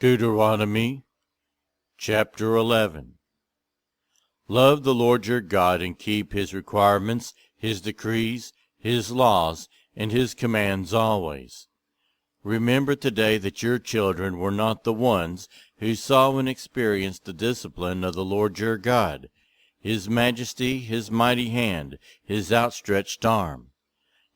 Deuteronomy chapter 11. Love the Lord your God and keep his requirements, his decrees, his laws, and his commands always. Remember today that your children were not the ones who saw and experienced the discipline of the Lord your God, his majesty, his mighty hand, his outstretched arm,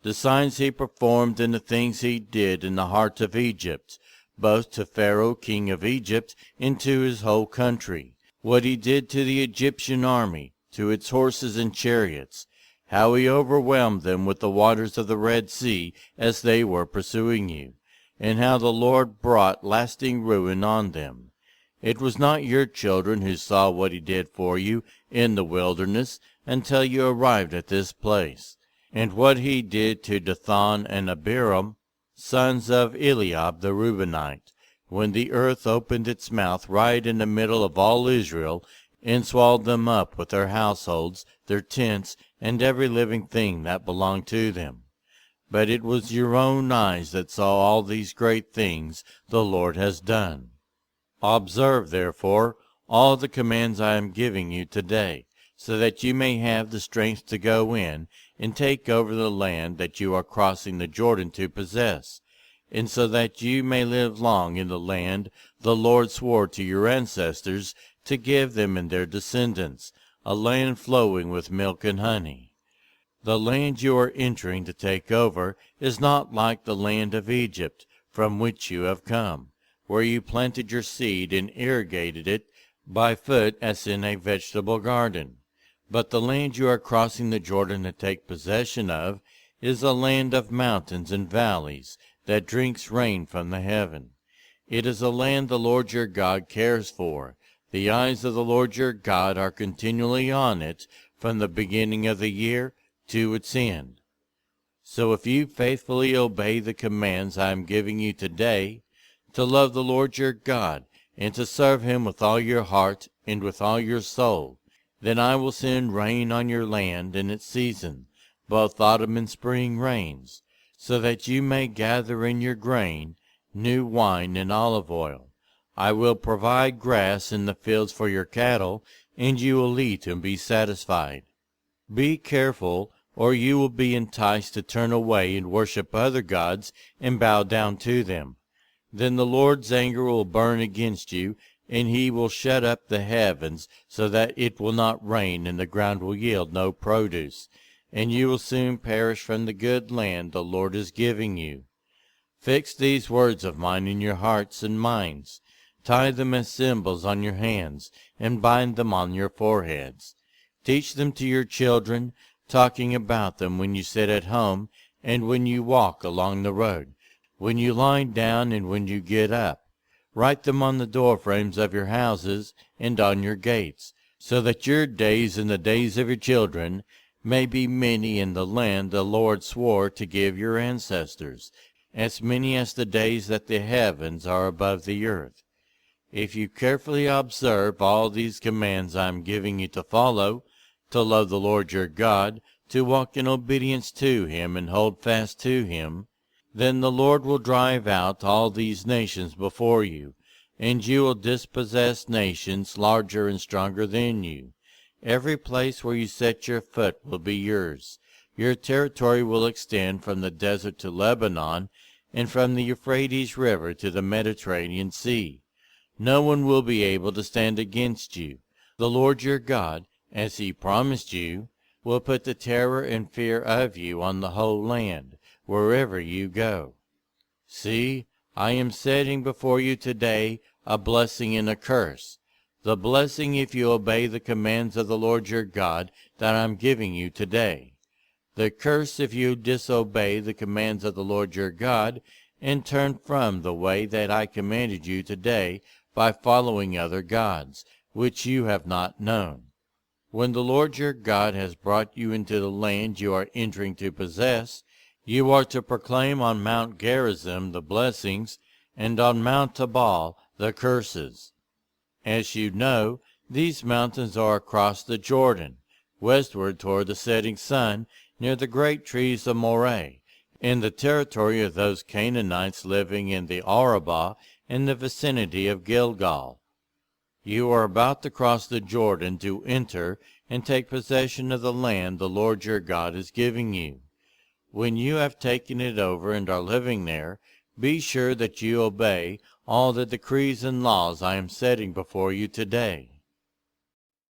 the signs he performed and the things he did in the heart of Egypt, both to Pharaoh king of Egypt and to his whole country, what he did to the Egyptian army, to its horses and chariots, how he overwhelmed them with the waters of the Red Sea as they were pursuing you, and how the Lord brought lasting ruin on them. It was not your children who saw what he did for you in the wilderness until you arrived at this place, and what he did to Dathan and Abiram, sons of Eliab the Reubenite, when the earth opened its mouth right in the middle of all Israel, and swallowed them up with their households, their tents, and every living thing that belonged to them. But it was your own eyes that saw all these great things the Lord has done. Observe, therefore, all the commands I am giving you today, so that you may have the strength to go in and take over the land that you are crossing the Jordan to possess, and so that you may live long in the land the Lord swore to your ancestors to give them and their descendants, a land flowing with milk and honey. The land you are entering to take over is not like the land of Egypt, from which you have come, where you planted your seed and irrigated it by foot as in a vegetable garden. But the land you are crossing the Jordan to take possession of is a land of mountains and valleys that drinks rain from the heaven. It is a land the Lord your God cares for. The eyes of the Lord your God are continually on it from the beginning of the year to its end. So if you faithfully obey the commands I am giving you today, to love the Lord your God and to serve him with all your heart and with all your soul, then I will send rain on your land in its season, both autumn and spring rains, so that you may gather in your grain, new wine and olive oil. I will provide grass in the fields for your cattle, and you will eat and be satisfied. Be careful, or you will be enticed to turn away and worship other gods and bow down to them. Then the Lord's anger will burn against you, and he will shut up the heavens so that it will not rain, and the ground will yield no produce, and you will soon perish from the good land the Lord is giving you. Fix these words of mine in your hearts and minds. Tie them as symbols on your hands, and bind them on your foreheads. Teach them to your children, talking about them when you sit at home and when you walk along the road, when you lie down and when you get up. Write them on the door frames of your houses and on your gates, so that your days and the days of your children may be many in the land the Lord swore to give your ancestors, as many as the days that the heavens are above the earth. If you carefully observe all these commands I am giving you to follow, to love the Lord your God, to walk in obedience to him and hold fast to him, then the Lord will drive out all these nations before you, and you will dispossess nations larger and stronger than you. Every place where you set your foot will be yours. Your territory will extend from the desert to Lebanon, and from the Euphrates River to the Mediterranean Sea. No one will be able to stand against you. The Lord your God, as he promised you, will put the terror and fear of you on the whole land, wherever you go. See, I am setting before you today a blessing and a curse. The blessing if you obey the commands of the Lord your God that I am giving you today. The curse if you disobey the commands of the Lord your God and turn from the way that I commanded you today by following other gods, which you have not known. When the Lord your God has brought you into the land you are entering to possess, you are to proclaim on Mount Gerizim the blessings, and on Mount Tabal the curses. As you know, these mountains are across the Jordan, westward toward the setting sun, near the great trees of Moreh, in the territory of those Canaanites living in the Arabah in the vicinity of Gilgal. You are about to cross the Jordan to enter and take possession of the land the Lord your God is giving you. When you have taken it over and are living there, be sure that you obey all the decrees and laws I am setting before you today.